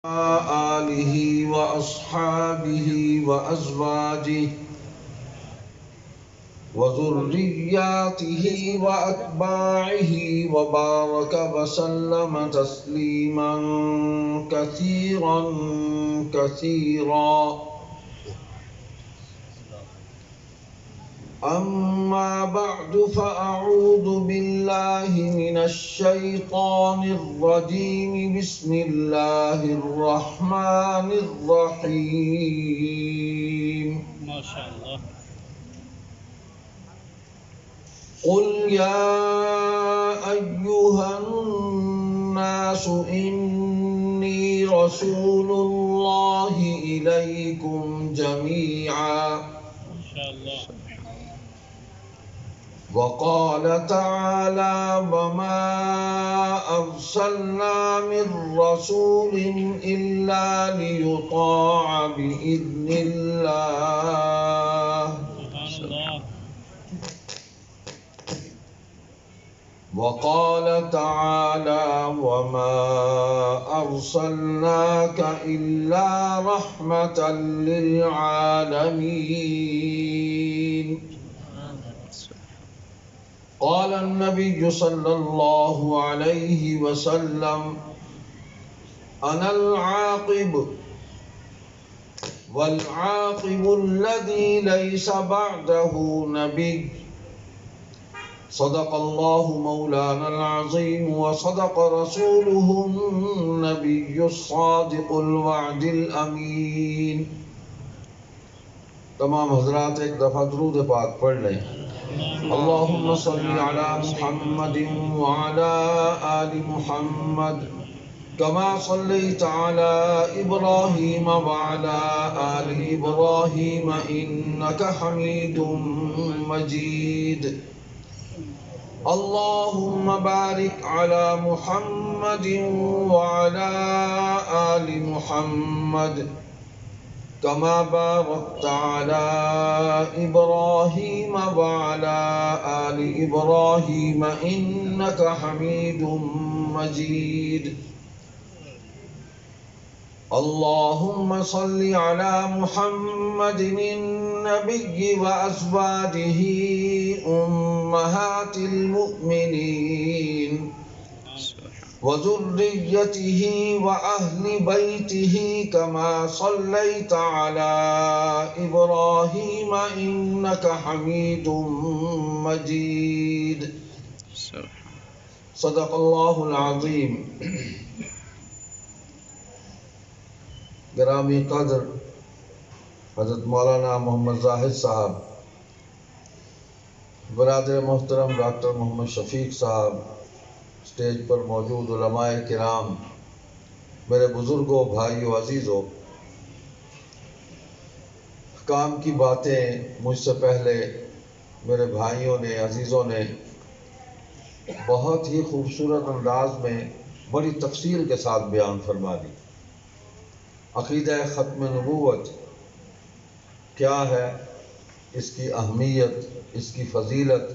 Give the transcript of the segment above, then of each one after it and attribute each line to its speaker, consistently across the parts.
Speaker 1: آله وأصحابه وأزواجه وذرياته وأتباعه وبارك وسلم تسليما كثيرا كثيرا. أما بعد فأعوذ بالله من الشيطان الرجيم. بسم الله الرحمن الرحيم.
Speaker 2: ما شاء الله.
Speaker 1: قل يا أيها الناس إني رسول الله إليكم جميعا.
Speaker 2: ما شاء الله.
Speaker 1: وقال تعالى وما أرسلنا من رسول إلا ليطاع بإذن الله.
Speaker 2: سبحان الله.
Speaker 1: وقال تعالى وما أرسلناك إلا رحمة للعالمين. قال النبي صلى الله عليه وسلم أنا العاقب والعاقب الذي ليس بعده نبي. صدق الله مولانا العظيم وصدق رسوله النبي الصادق الوعد الأمين. تمام حضرات ایک دفعہ درود پاک پڑھ لیں. اللهم صل على محمد وعلى آل محمد كما صليت على إبراهيم وعلى آل إبراهيم إنك حميد مجيد. اللهم بارك على محمد وعلى آل محمد كما باركت على إبراهيم وعلى آل إبراهيم إنك حميد مجيد. اللهم صل على محمد النبي وأزواجه أمهات المؤمنين وذريته وأهل بيته كما صليت على إبراهيم إنك حميد مجيد. صدق الله العظيم. گرامی قدر حضرت مولانا محمد زاہد صاحب، برادر محترم ڈاکٹر محمد شفیق صاحب، اسٹیج پر موجود علماء کرام، میرے بزرگوں، بھائیوں، عزیزوں، کام کی باتیں مجھ سے پہلے میرے بھائیوں نے، عزیزوں نے بہت ہی خوبصورت انداز میں بڑی تفصیل کے ساتھ بیان فرما دی. عقیدہ ختم نبوت کیا ہے، اس کی اہمیت، اس کی فضیلت،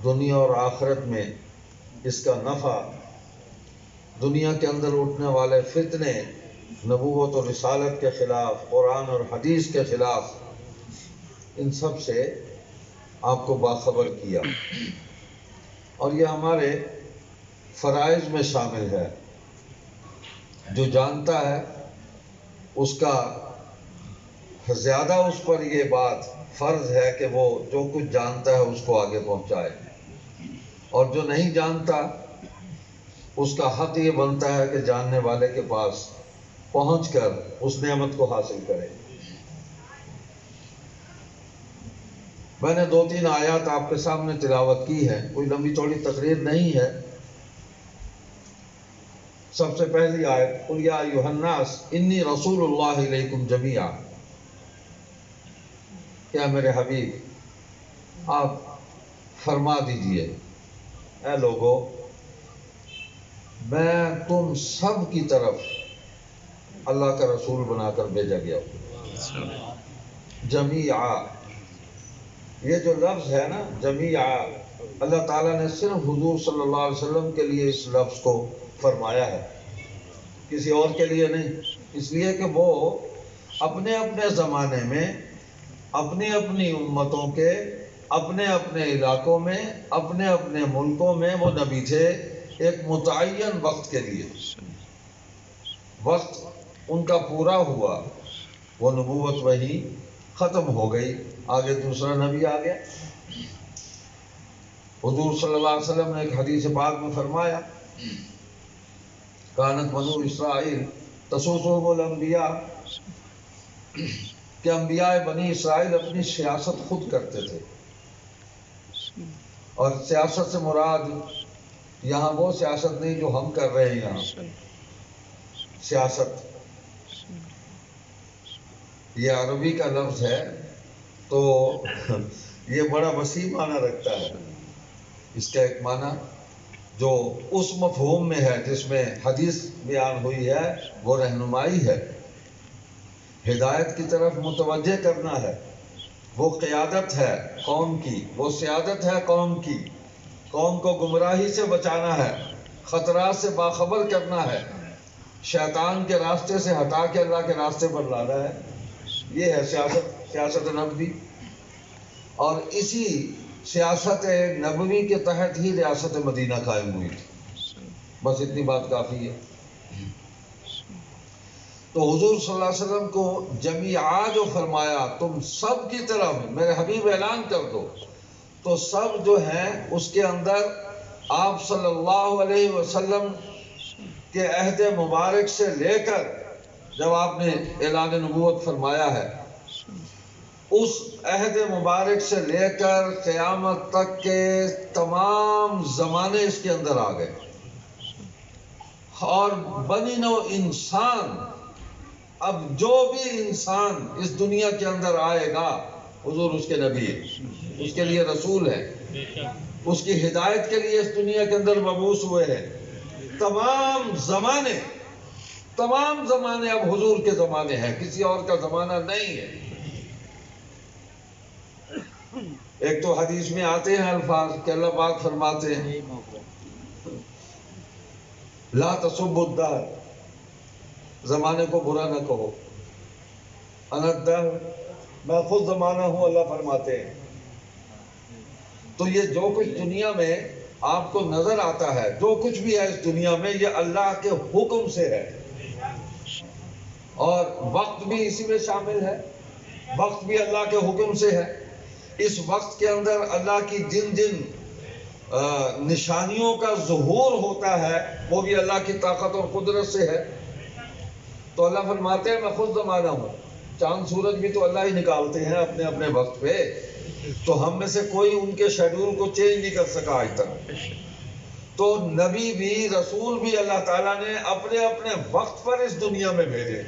Speaker 1: دنیا اور آخرت میں اس کا نفع، دنیا کے اندر اٹھنے والے فتنے، نبوت اور رسالت کے خلاف، قرآن اور حدیث کے خلاف، ان سب سے آپ کو باخبر کیا. اور یہ ہمارے فرائض میں شامل ہے. جو جانتا ہے اس کا زیادہ اس پر یہ بات فرض ہے کہ وہ جو کچھ جانتا ہے اس کو آگے پہنچائے، اور جو نہیں جانتا اس کا حق یہ بنتا ہے کہ جاننے والے کے پاس پہنچ کر اس نعمت کو حاصل کرے. میں نے 2-3 آیات آپ کے سامنے تلاوت کی ہے، کوئی لمبی چوڑی تقریر نہیں ہے. سب سے پہلی آیت قل یا ایھا الناس انی رسول اللہ الیکم جمیعا. کیا میرے حبیب آپ فرما دیجئے، اے لوگو میں تم سب کی طرف اللہ کا رسول بنا کر بھیجا گیا ہوں. جمیعا، یہ جو لفظ ہے نا جمیعا، اللہ تعالیٰ نے صرف حضور صلی اللہ علیہ وسلم کے لیے اس لفظ کو فرمایا ہے. کسی اور کے لیے نہیں، اس لیے کہ وہ اپنے اپنے زمانے میں اپنی اپنی امتوں کے اپنے اپنے علاقوں میں اپنے اپنے ملکوں میں وہ نبی تھے ایک متعین وقت کے لیے. وقت ان کا پورا ہوا، وہ نبوت وہی ختم ہو گئی، آگے دوسرا نبی آ گیا. حضور صلی اللہ علیہ وسلم نے ایک حدیث پاک میں فرمایا کانت بنو اسرائیل تسوسهم الانبیاء کہ انبیاء بنی اسرائیل اپنی سیاست خود کرتے تھے. اور سیاست سے مراد یہاں وہ سیاست نہیں جو ہم کر رہے ہیں. یہاں سیاست یہ عربی کا لفظ ہے تو یہ بڑا وسیع معنی رکھتا ہے. اس کا ایک معنی جو اس مفہوم میں ہے جس میں حدیث بیان ہوئی ہے وہ رہنمائی ہے، ہدایت کی طرف متوجہ کرنا ہے، وہ قیادت ہے قوم کی، وہ سیادت ہے قوم کی، قوم کو گمراہی سے بچانا ہے، خطرات سے باخبر کرنا ہے، شیطان کے راستے سے ہٹا کے اللہ کے راستے پر لانا ہے. یہ ہے سیاست نبوی. اور اسی سیاست نبوی کے تحت ہی ریاست مدینہ قائم ہوئی تھی. بس اتنی بات کافی ہے. تو حضور صلی اللہ علیہ وسلم کو جمیعا جو فرمایا تم سب کی طرف میرے حبیب اعلان کر دو، تو سب جو ہیں اس کے اندر آپ صلی اللہ علیہ وسلم کے عہد مبارک سے لے کر جب آپ نے اعلان نبوت فرمایا ہے اس عہد مبارک سے لے کر قیامت تک کے تمام زمانے اس کے اندر آ گئے. اور بنی نوع انسان، اب جو بھی انسان اس دنیا کے اندر آئے گا حضور اس کے نبی ہے، اس کے لیے رسول ہے، اس کی ہدایت کے لیے اس دنیا کے اندر مبعوث ہوئے ہیں. تمام زمانے اب حضور کے زمانے ہیں، کسی اور کا زمانہ نہیں ہے. ایک تو حدیث میں آتے ہیں الفاظ کہ اللہ پاک فرماتے ہیں لا تسبوا الدہر، زمانے کو برا نہ کہو. انا الدہر، میں خود زمانہ ہوں، اللہ فرماتے ہیں. تو یہ جو کچھ دنیا میں آپ کو نظر آتا ہے، جو کچھ بھی ہے اس دنیا میں، یہ اللہ کے حکم سے ہے. اور وقت بھی اسی میں شامل ہے، وقت بھی اللہ کے حکم سے ہے. اس وقت کے اندر اللہ کی جن جن نشانیوں کا ظہور ہوتا ہے وہ بھی اللہ کی طاقت اور قدرت سے ہے. تو اللہ فرماتے ہیں میں خود زمانہ ہوں. چاند سورج بھی تو اللہ ہی نکالتے ہیں اپنے اپنے وقت پہ، تو ہم میں سے کوئی ان کے شیڈول کو چینج نہیں کر سکا آج تک. تو نبی بھی رسول بھی اللہ تعالیٰ نے اپنے اپنے وقت پر اس دنیا میں بھیجے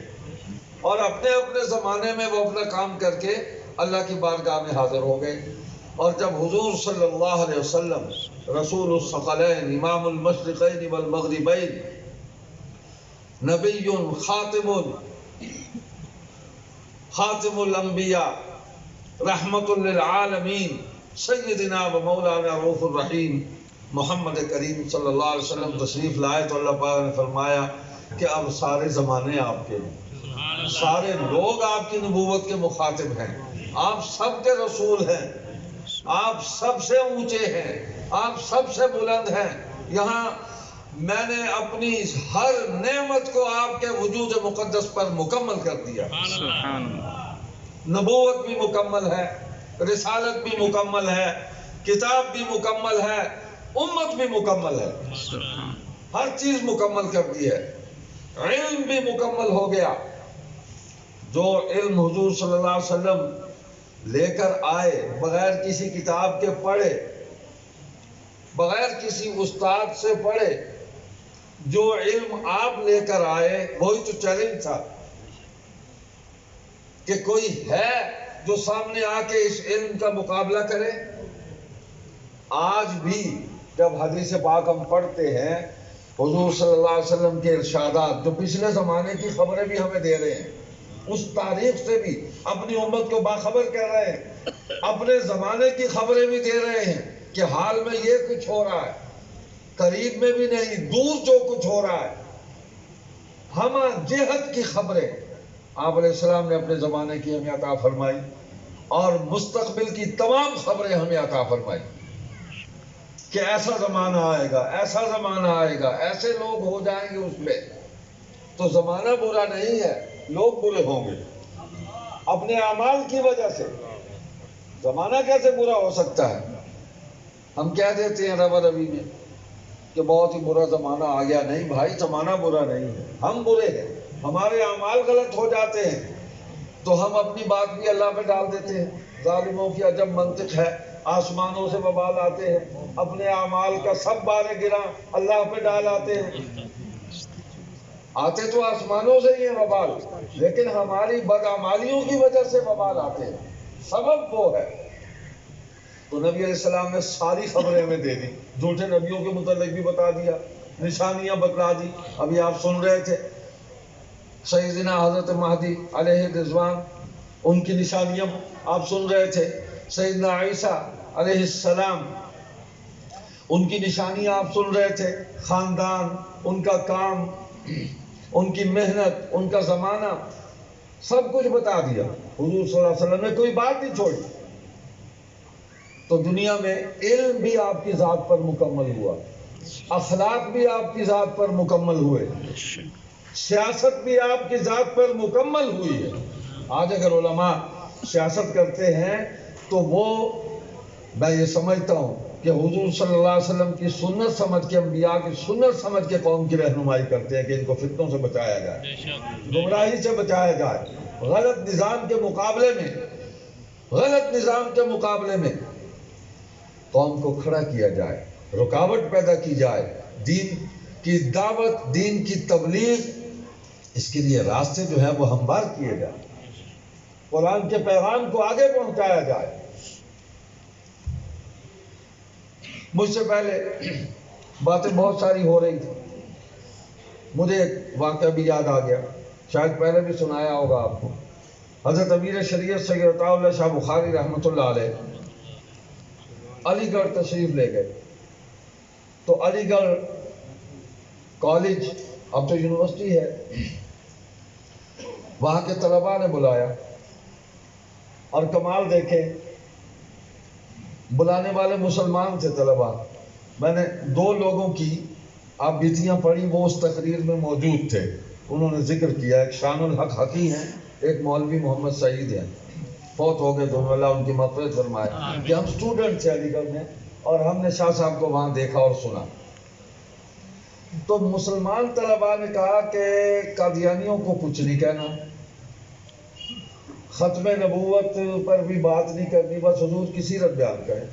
Speaker 1: اور اپنے اپنے زمانے میں وہ اپنا کام کر کے اللہ کی بارگاہ میں حاضر ہو گئے. اور جب حضور صلی اللہ علیہ وسلم رسول الثقلین امام المشرقین والمغربین نبی خاتم الانبیاء رحمت للعالمین سیدنا و مولانا رؤوف الرحیم محمد کریم صلی اللہ علیہ وسلم تشریف لائے تو اللہ پاک نے فرمایا کہ اب سارے زمانے آپ کے ہیں، سارے لوگ آپ کی نبوت کے مخاطب ہیں، آپ سب کے رسول ہیں، آپ سب سے اونچے ہیں، آپ سب سے بلند ہیں. یہاں میں نے اپنی ہر نعمت کو آپ کے وجود مقدس پر مکمل کر دیا. نبوت بھی مکمل ہے، رسالت بھی مکمل ہے، کتاب بھی مکمل ہے، امت بھی مکمل ہے، ہر چیز مکمل کر دی ہے. علم بھی مکمل ہو گیا. جو علم حضور صلی اللہ علیہ وسلم لے کر آئے بغیر کسی کتاب کے پڑھے، بغیر کسی استاد سے پڑھے، جو علم آپ لے کر آئے وہی تو چیلنج تھا کہ کوئی ہے جو سامنے آ کے اس علم کا مقابلہ کرے. آج بھی جب حدیث پاک ہم پڑھتے ہیں حضور صلی اللہ علیہ وسلم کے ارشادات جو پچھلے زمانے کی خبریں بھی ہمیں دے رہے ہیں، اس تاریخ سے بھی اپنی امت کو باخبر کر رہے ہیں، اپنے زمانے کی خبریں بھی دے رہے ہیں کہ حال میں یہ کچھ ہو رہا ہے، قریب میں بھی نہیں، دور جو کچھ ہو رہا ہے. ہم جہت کی خبریں آپ علیہ السلام نے اپنے زمانے کی ہمیں عطا فرمائی اور مستقبل کی تمام خبریں ہمیں عطا فرمائی کہ ایسا زمانہ آئے گا، ایسا زمانہ آئے گا، ایسے لوگ ہو جائیں گے اس میں۔ تو زمانہ برا نہیں ہے، لوگ برے ہوں گے اپنے اعمال کی وجہ سے۔ زمانہ کیسے برا ہو سکتا ہے؟ ہم کہہ دیتے ہیں ربا ربی میں کہ بہت ہی برا زمانہ آ گیا۔ نہیں بھائی، زمانہ برا نہیں ہے، ہم برے ہیں، ہمارے اعمال غلط ہو جاتے ہیں تو ہم اپنی بات بھی اللہ پہ ڈال دیتے ہیں۔ ظالموں کی عجب منطق ہے، آسمانوں سے وبال آتے ہیں، اپنے اعمال کا سب بارے گراں اللہ پہ ڈال آتے ہیں۔ آتے تو آسمانوں سے ہی ہیں وبال، لیکن ہماری بدعمالیوں کی وجہ سے وبال آتے ہیں، سبب وہ ہے۔ تو نبی علیہ السلام نے ساری خبریں ہمیں دے دی، جھوٹے نبیوں کے متعلق بھی بتا دیا، نشانیاں بتلا دی۔ ابھی آپ سن رہے تھے سیدنا حضرت مہدی علیہ رضوان، ان کی نشانیاں آپ سن رہے تھے۔ سیدنا عیسیٰ علیہ السلام، ان کی نشانیاں آپ سن رہے تھے۔ خاندان، ان کا کام، ان کی محنت، ان کا زمانہ، سب کچھ بتا دیا۔ حضور صلی اللہ علیہ وسلم نے کوئی بات نہیں چھوڑی۔ تو دنیا میں علم بھی آپ کی ذات پر مکمل ہوا، اخلاق بھی آپ کی ذات پر مکمل ہوئے، سیاست بھی آپ کی ذات پر مکمل ہوئی ہے۔ آج اگر علماء سیاست کرتے ہیں تو وہ، میں یہ سمجھتا ہوں کہ حضور صلی اللہ علیہ وسلم کی سنت سمجھ کے، انبیاء کی سنت سمجھ کے قوم کی رہنمائی کرتے ہیں کہ ان کو فتنوں سے بچایا جائے، گمراہی سے بچایا جائے، غلط نظام کے مقابلے میں قوم کو کھڑا کیا جائے، رکاوٹ پیدا کی جائے، دین کی دعوت، دین کی تبلیغ، اس کے لیے راستے جو ہے وہ ہموار کیے جائیں، قرآن کے پیغام کو آگے پہنچایا جائے۔ مجھ سے پہلے باتیں بہت ساری ہو رہی تھی، مجھے ایک واقعہ بھی یاد آ گیا، شاید پہلے بھی سنایا ہوگا آپ کو۔ حضرت امیر شریعت سید عطا اللہ شاہ بخاری رحمۃ اللہ علیہ علی گڑھ تشریف لے گئے، تو علی گڑھ کالج، اب تو یونیورسٹی ہے، وہاں کے طلباء نے بلایا، اور کمال دیکھیں، بلانے والے مسلمان تھے طلباء۔ میں نے 2 لوگوں کی آپ بیتیاں پڑھی، وہ اس تقریر میں موجود تھے، انہوں نے ذکر کیا، ایک شان الحق حقی ہیں، ایک مولوی محمد سعید ہیں، فوت ہو گئے دونوں، اللہ ان کی مغفرت فرمائے۔ کہ ہم اسٹوڈنٹ تھے علی گڑھ میں، اور ہم نے شاہ صاحب کو وہاں دیکھا اور سنا۔ تو مسلمان طلباء نے کہا کہ قادیانیوں کو کچھ نہیں کہنا، ختم نبوت پر بھی بات نہیں کرنی، بس حضور کی سیرت بیان کریں۔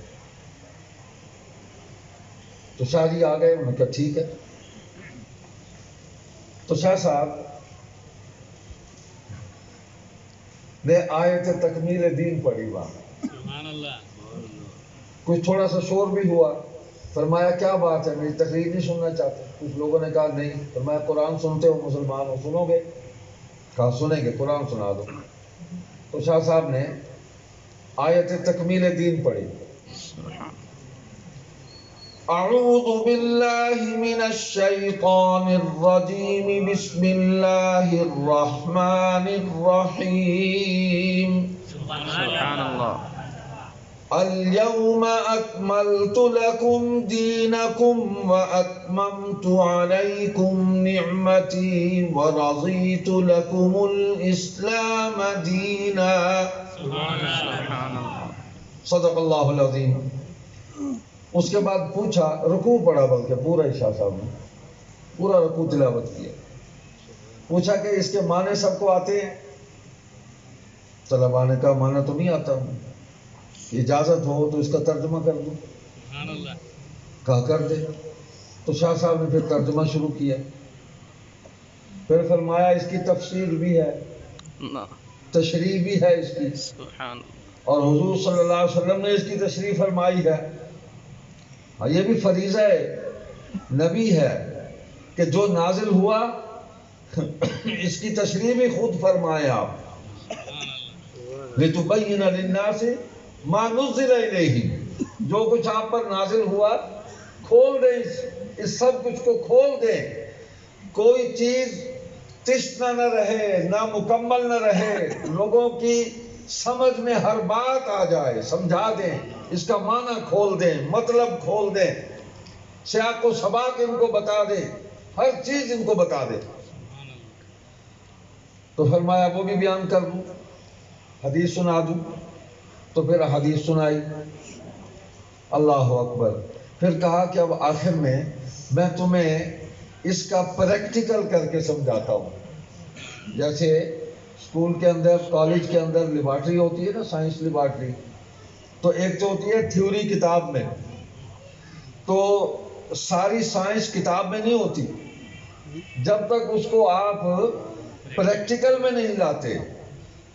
Speaker 1: تو شاہ جی آ گئے، انہوں نے کہا ٹھیک ہے۔ تو شاہ صاحب نے آیت تکمیل دین پڑھی وہاں،
Speaker 2: سبحان اللہ۔
Speaker 1: کچھ تھوڑا سا شور بھی ہوا، فرمایا کیا بات ہے، میری تقریر نہیں سننا چاہتے؟ کچھ لوگوں نے کہا نہیں۔ فرمایا قرآن سنتے ہو، مسلمان ہو، سنو گے؟ کہا سنیں گے، قرآن سنا دو۔ تو شاہ صاحب نے آیت تکمیل دین پڑھی، اعوذ باللہ من الشیطان الرجیم، بسم اللہ الرحمن الرحیم،
Speaker 2: سبحان اللہ۔
Speaker 1: اليوم اکملت لکم دینکم واتممت علیکم نعمتی ورضیت لکم الاسلام دینا۔
Speaker 2: سبحان اللہ۔
Speaker 1: صدق اللہ العظیم۔ اس کے بعد پوچھا، رکوع پڑھا، بلکہ پورا شاہ صاحب نے پورا رکوع تلاوت کیا، پوچھا کہ اس کے معنی سب کو آتے ہیں؟ طلباء نے کہا معنی تو نہیں آتا ہوں، اجازت ہو تو اس کا ترجمہ کر دوں۔
Speaker 2: سبحان اللہ۔
Speaker 1: کہا کر دے۔ تو شاہ صاحب نے پھر ترجمہ شروع کیا، پھر فرمایا اس کی تفسیر بھی ہے، تشریح بھی ہے اس کی، اور حضور صلی اللہ علیہ وسلم نے اس کی تشریح فرمائی ہے۔ یہ بھی فریضہ نبی ہے کہ جو نازل ہوا اس کی تشریح بھی خود فرمائے آپ، لِتُبَيِّنَ لِلنَّاسِ مَا نُزِّلَ إِلَيْهِمْ، جو کچھ آپ پر نازل ہوا کھول دیں، اس سب کچھ کو کھول دیں، کوئی چیز تشنہ نہ رہے، نہ مکمل نہ رہے، لوگوں کی سمجھ میں ہر بات آ جائے، سمجھا دیں، اس کا معنی کھول دیں، مطلب کھول دیں، سیاق و سباق ان کو بتا دیں، ہر چیز ان کو بتا دیں۔ تو فرمایا وہ بھی بیان کر دوں، حدیث سنا دوں، تو پھر حدیث سنائی۔ اللہ اکبر۔ پھر کہا کہ اب آخر میں تمہیں اس کا پریکٹیکل کر کے سمجھاتا ہوں۔ جیسے اسکول کے اندر، کالج کے اندر لیبارٹری ہوتی ہے نا، سائنس لیبارٹری، تو ایک تو ہوتی ہے تھیوری کتاب میں، تو ساری سائنس کتاب میں نہیں ہوتی، جب تک اس کو آپ پریکٹیکل میں نہیں لاتے،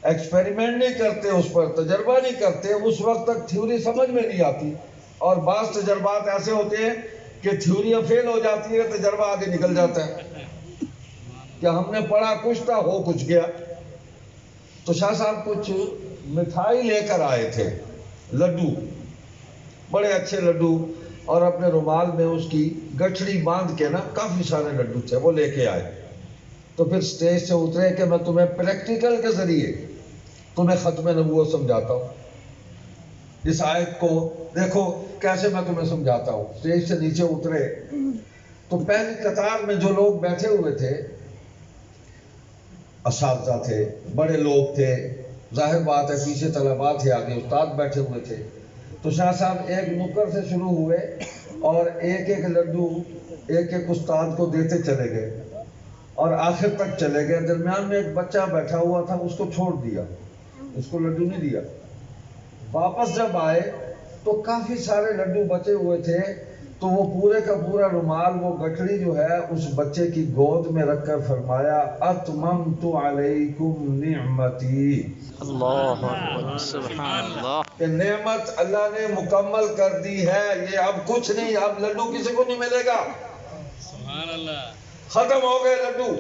Speaker 1: ایکسپیریمنٹ نہیں کرتے، اس پر تجربہ نہیں کرتے، اس وقت تک تھیوری سمجھ میں نہیں آتی۔ اور بعض تجربات ایسے ہوتے ہیں کہ تھیوریاں فیل ہو جاتی ہے، تجربہ آگے نکل جاتا ہے کہ ہم نے پڑھا کچھ تھا، ہو کچھ گیا۔ تو شاہ صاحب کچھ مٹھائی لے کر آئے تھے، لڈو، بڑے اچھے لڈو، اور اپنے رومال میں اس کی گٹھڑی باندھ کے نا، کافی سارے لڈو تھے، وہ لے کے آئے۔ تو پھر سٹیج سے اترے کہ میں تمہیں پریکٹیکل کے ذریعے تمہیں ختم نبوت سمجھاتا ہوں، اس آیت کو دیکھو کیسے میں تمہیں سمجھاتا ہوں۔ سٹیج سے نیچے اترے تو پہلی قطار میں جو لوگ بیٹھے ہوئے تھے، اساتذہ تھے، بڑے لوگ تھے، ظاہر بات ہے پیچھے طلباء تھے، آگے استاد بیٹھے ہوئے تھے۔ تو شاہ صاحب ایک نکر سے شروع ہوئے اور ایک ایک لڈو ایک ایک استاد کو دیتے چلے گئے اور آخر تک چلے گئے۔ درمیان میں ایک بچہ بیٹھا ہوا تھا، اس کو چھوڑ دیا، اس کو لڈو نہیں دیا۔ واپس جب آئے تو کافی سارے لڈو بچے ہوئے تھے، تو وہ پورے کا پورا رومال، وہ گٹھڑی جو ہے، اس بچے کی گود میں رکھ کر فرمایا اتممت علیکم نعمتی،
Speaker 2: اللہ اکبر، سبحان اللہ۔
Speaker 1: کہ نعمت اللہ نے مکمل کر دی ہے، یہ اب کچھ نہیں، اب لڈو کسی کو نہیں ملے گا،
Speaker 2: سبحان اللہ۔
Speaker 1: ختم ہو گئے لڈو۔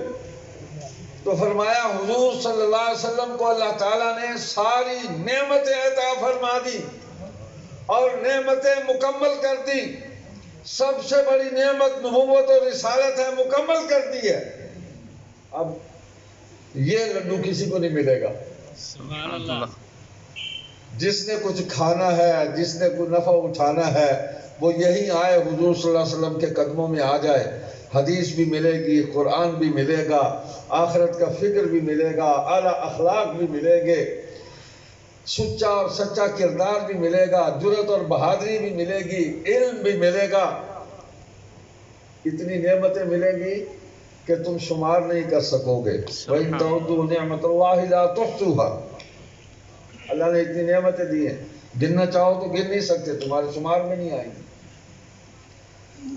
Speaker 1: تو فرمایا حضور صلی اللہ علیہ وسلم کو اللہ تعالیٰ نے ساری نعمتیں عطا فرما دی اور نعمتیں مکمل کر دی۔ سب سے بڑی نعمت نبوت اور رسالت ہے، مکمل کر دی ہے۔ اب یہ لڈو کسی کو نہیں ملے گا۔
Speaker 2: سبحان اللہ۔
Speaker 1: جس نے کچھ کھانا ہے، جس نے کوئی نفع اٹھانا ہے، وہ یہی آئے حضور صلی اللہ علیہ وسلم کے قدموں میں آ جائے، حدیث بھی ملے گی، قرآن بھی ملے گا، آخرت کا فکر بھی ملے گا، اعلیٰ اخلاق بھی ملیں گے، سچا اور سچا کردار بھی ملے گا، جرأت اور بہادری بھی ملے گی، علم بھی ملے گا۔ اتنی نعمتیں ملیں گی کہ تم شمار نہیں کر سکو گے۔ وَإِن تَعُدُّوا نِعْمَتَ اللَّهِ لَا تُحْصُوهَا، اللہ نے اتنی نعمتیں دی ہیں، گننا چاہو تو گن نہیں سکتے، تمہارے شمار میں نہیں آئیں گی۔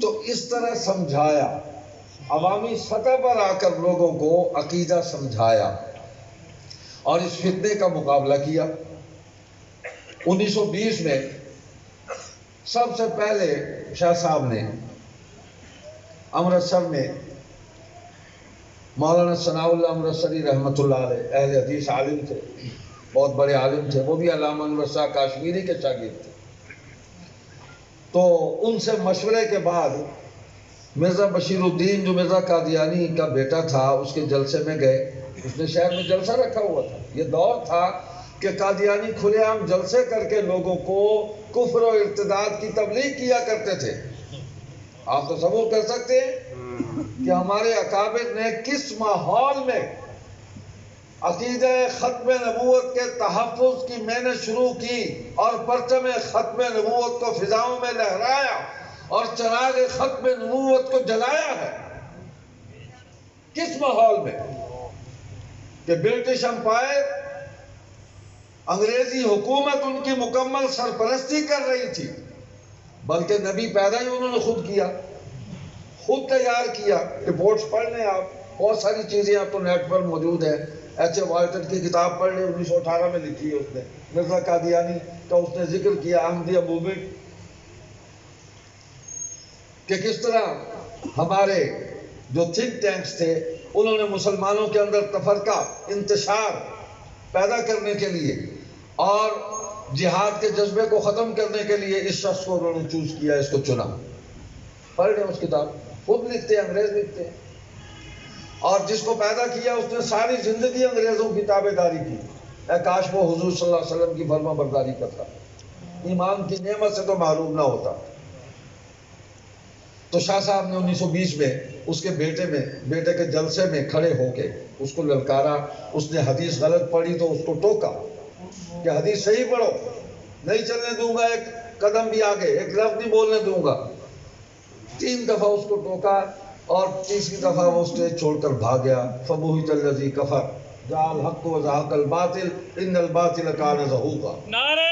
Speaker 1: تو اس طرح سمجھایا، عوامی سطح پر آ کر لوگوں کو عقیدہ سمجھایا اور اس فتنے کا مقابلہ کیا۔ 1920 میں سب سے پہلے شاہ صاحب نے امرتسر میں مولانا ثناء اللہ امرتسری رحمۃ اللہ علیہ، اہل حدیث عالم تھے، بہت بڑے عالم تھے، وہ بھی علامہ انور شاہ کاشمیری کے شاگرد تھے۔ تو ان سے مشورے کے بعد مرزا بشیر الدین جو مرزا قادیانی کا بیٹا تھا، اس کے جلسے میں گئے۔ اس نے شہر میں جلسہ رکھا ہوا تھا، یہ دور تھا کہ قادیانی کھلے عام جلسے کر کے لوگوں کو کفر و ارتداد کی تبلیغ کیا کرتے تھے۔ آپ تصور کر سکتے ہیں کہ ہمارے اکابر نے کس ماحول میں عقیدہ ختم نبوت کے تحفظ کی محنت شروع کی اور پرچم ختم نبوت کو فضاؤں میں لہرایا اور چراغ ختم نبوت کو جلایا ہے۔ کس ماحول میں کہ برٹش امپائر، انگریزی حکومت ان کی مکمل سرپرستی کر رہی تھی، بلکہ نبی پیدا ہی انہوں نے خود کیا، خود تیار کیا۔ رپورٹس پڑھ لیں آپ، بہت ساری چیزیں آپ کو نیٹ پر موجود ہیں۔ ایچ اے وائٹن کی کتاب پڑھ لیں، 1918 میں لکھی ہے اس نے، مرزا قادیانی کا اس نے ذکر کیا، احمدیہ موومنٹ، کہ کس طرح ہمارے جو تھنک ٹینکس تھے انہوں نے مسلمانوں کے اندر تفرقہ، انتشار پیدا کرنے کے لیے اور جہاد کے جذبے کو ختم کرنے کے لیے اس شخص کو انہوں نے چوز کیا، اس کو چنا۔ پڑھ لیں اس کتاب، خود لکھتے ہیں، انگریز لکھتے ہیں۔ تو اس طرح اور جس کو پیدا کیا اس نے ساری زندگی انگریزوں کی تابع داری کی. اے کاش وہ حضور صلی اللہ علیہ وسلم کی فرما برداری کرتا، ایمان کی نعمت سے تو معروف نہ ہوتا. تو شاہ صاحب نے 1920 میں اس کے بیٹے کے جلسے میں کھڑے ہو کے اس کو للکارا. اس نے حدیث غلط پڑھی تو اس کو ٹوکا کہ حدیث صحیح پڑھو، نہیں چلنے دوں گا ایک قدم بھی آگے، ایک لفظ نہیں بولنے دوں گا. 3 دفعہ اس کو ٹوکا اور تیسری دفعہ وہ اسٹیج چھوڑ کر بھاگ گیا. فبہت الذی کفر جاء الحق وزهق الباطل ان الباطل کان زہوقا.
Speaker 2: نعرہ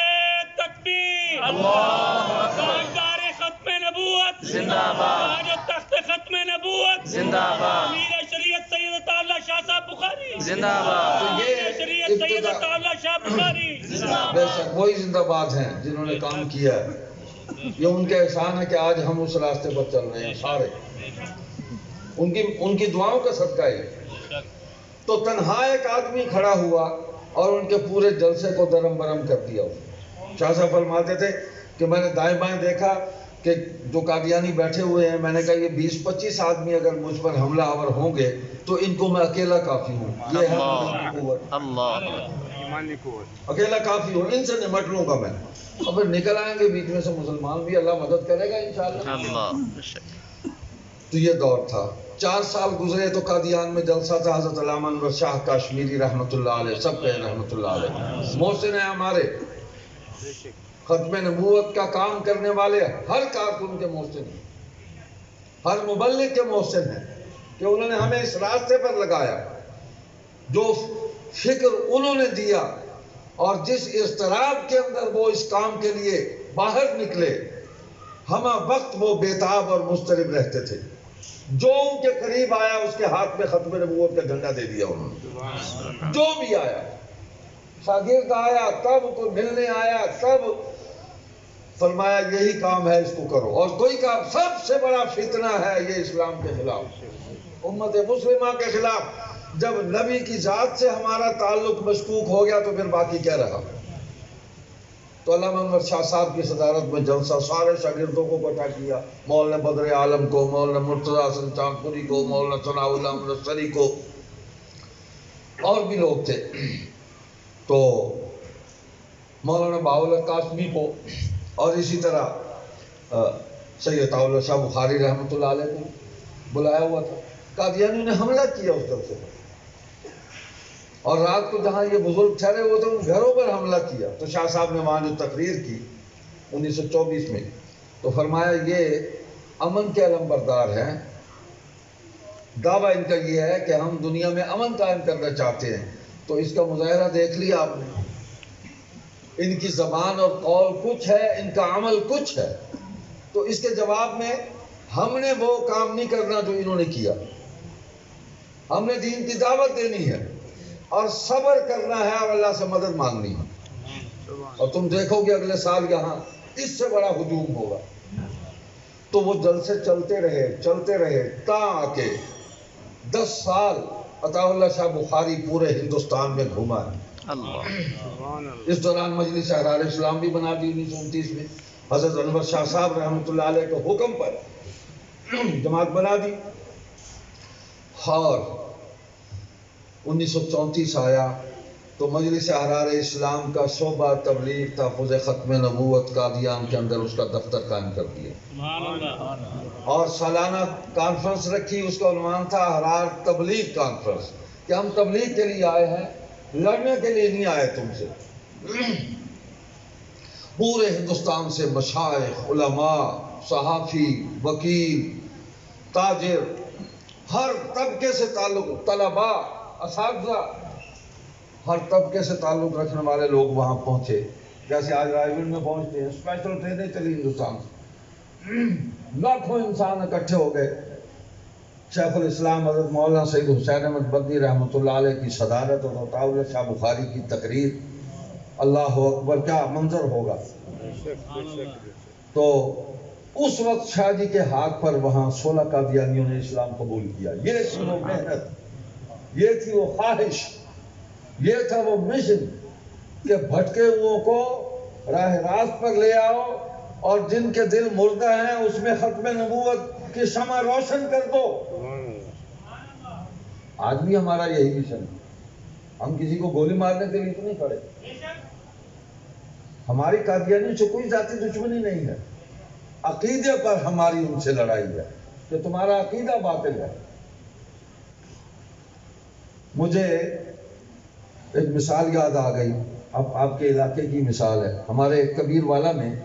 Speaker 2: تکبیر، اللہ اکبر، ختم نبوت زندہ باد، تخت ختم نبوت زندہ باد، امیر شریعت سید اللہ شاہ صاحب بخاری زندہ باد، امیر شریعت سید اللہ شاہ بخاری زندہ باد.
Speaker 1: بے شک وہی زندہ باد ہیں جنہوں نے کام کیا ہے. یہ ان کے احسان ہے کہ آج ہم اس راستے پر چل رہے ہیں سارے، ان کی دعاؤں کا صدقہ ہے. تو تنہا ایک آدمی کھڑا ہوا اور ان کے پورے جلسے کو درم برم کر دیا. شاہ صاحب فرماتے تھے کہ میں نے دائیں بائیں دیکھا کہ جو قادیانی بیٹھے ہوئے ہیں، میں نے کہا یہ 20-25 آدمی اگر مجھ پر حملہ آور ہوں گے تو ان کو میں اکیلا کافی ہوں. یہ ہے قوت، اکیلا کافی ہوں، ان سے نمٹ لوں گا میں. اور پھر نکل آئیں گے بیچ میں سے مسلمان بھی، اللہ مدد کرے گا انشاءاللہ. تو یہ دور تھا. 4 سال گزرے تو قادیان میں جلسہ تھا. حضرت علامہ انور شاہ کاشمیری رحمۃ اللہ علیہ، سب کہیں رحمۃ اللہ علیہ، محسن ہیں ہمارے، ختم نبوت کا کام کرنے والے ہر کارکن کے محسن ہیں، ہر مبلغ کے محسن ہیں کہ انہوں نے ہمیں اس راستے پر لگایا. جو فکر انہوں نے دیا اور جس اضطراب کے اندر وہ اس کام کے لیے باہر نکلے، ہمہ وقت وہ بیتاب اور مضطرب رہتے تھے. جو ان کے قریب آیا اس کے ہاتھ میں ختم نبوت کا جھنڈا دے دیا انہوں نے. جو بھی آیا، شاگرد آیا تب، کوئی ملنے آیا تب، فرمایا یہی کام ہے، اس کو کرو. اور کوئی کام سب سے بڑا فتنہ ہے یہ اسلام کے خلاف، امت مسلمہ کے خلاف. جب نبی کی ذات سے ہمارا تعلق مشکوک ہو گیا تو پھر باقی کیا رہا. تو علامہ انور شاہ صاحب کی صدارت میں جلسہ، سارے شاگردوں کو اکٹھا کیا، مولانا بدر عالم کو، مولانا مرتضیٰ حسن چاندپوری کو، مولانا ثناء اللہ منصری کو، اور بھی لوگ تھے. تو مولانا بہاول قاسمی کو، اور اسی طرح سید اللہ شاہ بخاری رحمۃ اللہ علیہ کو بلایا ہوا تھا. قادیانیوں نے حملہ کیا اس جلسے پر، اور رات کو جہاں یہ بزرگ ٹھہرے ہوئے تھے ان گھروں پر حملہ کیا. تو شاہ صاحب نے وہاں جو تقریر کی 1924 میں، تو فرمایا یہ امن کے علمبردار ہیں. دعویٰ ان کا یہ ہے کہ ہم دنیا میں امن قائم کرنا چاہتے ہیں. تو اس کا مظاہرہ دیکھ لیا آپ نے، ان کی زبان اور قول کچھ ہے، ان کا عمل کچھ ہے. تو اس کے جواب میں ہم نے وہ کام نہیں کرنا جو انہوں نے کیا. ہم نے دین کی دعوت دینی ہے اور صبر کرنا ہے اور اللہ سے مدد مانگنی ہے. اور تم دیکھو گے اگلے سال یہاں اس سے بڑا ہجوم ہوگا. تو وہ جلسے چلتے رہے تا کے 10 سال عطا اللہ شاہ بخاری پورے ہندوستان میں گھوما ہے. اس دوران مجلس احرار اسلام بھی بنا دی 1929 میں. حضرت انور شاہ صاحب رحمۃ اللہ علیہ کے حکم پر جماعت بنا دی. اور 1934 آیا تو مجلس احرار اسلام کا شعبہ تبلیغ تحفظ ختم نبوت قادیان کے اندر اس کا دفتر قائم کر دیا، اور سالانہ کانفرنس رکھی. اس کا عنوان تھا احرار تبلیغ کانفرنس، کہ ہم تبلیغ کے لیے آئے ہیں، لڑنے کے لیے نہیں آئے تم سے. پورے ہندوستان سے مشائخ، علماء، صحافی، وکیل، تاجر، ہر طبقے سے تعلق، طلباء، اساتذہ، ہر طبقے سے تعلق رکھنے والے لوگ وہاں پہنچے. جیسے آج رائے گنج میں پہنچتے ہیں، اسپیشل ٹرینیں چلی ہندوستان سے، لاکھوں انسان اکٹھے ہو گئے. شیخ الاسلام حضرت مولانا سید حسین احمد بدی رحمۃ اللہ علیہ کی صدارت اور عطا اللہ شاہ بخاری کی تقریر. اللہ اکبر، کیا منظر ہوگا. تو اس وقت شاہ جی کے ہاتھ پر وہاں 16 قادیانیوں نے اسلام قبول کیا. یہ تھی وہ محنت، یہ تھی وہ خواہش، یہ تھا وہ مشن کہ بھٹکے ہوئوں کو راہ راست پر لے آؤ اور جن کے دل مردہ ہیں اس میں ختم نبوت کی شمع روشن کر دو. آج بھی ہمارا یہی مشن ہے. ہم کسی کو گولی مارنے کے لیے تو نہیں کھڑے. ہماری قادیانی سے کوئی ذاتی دشمنی نہیں ہے. عقیدے پر ہماری ان سے لڑائی ہے کہ تمہارا عقیدہ باطل ہے. مجھے ایک مثال یاد آ گئی. اب آپ کے علاقے کی مثال ہے. ہمارے کبیر والا میں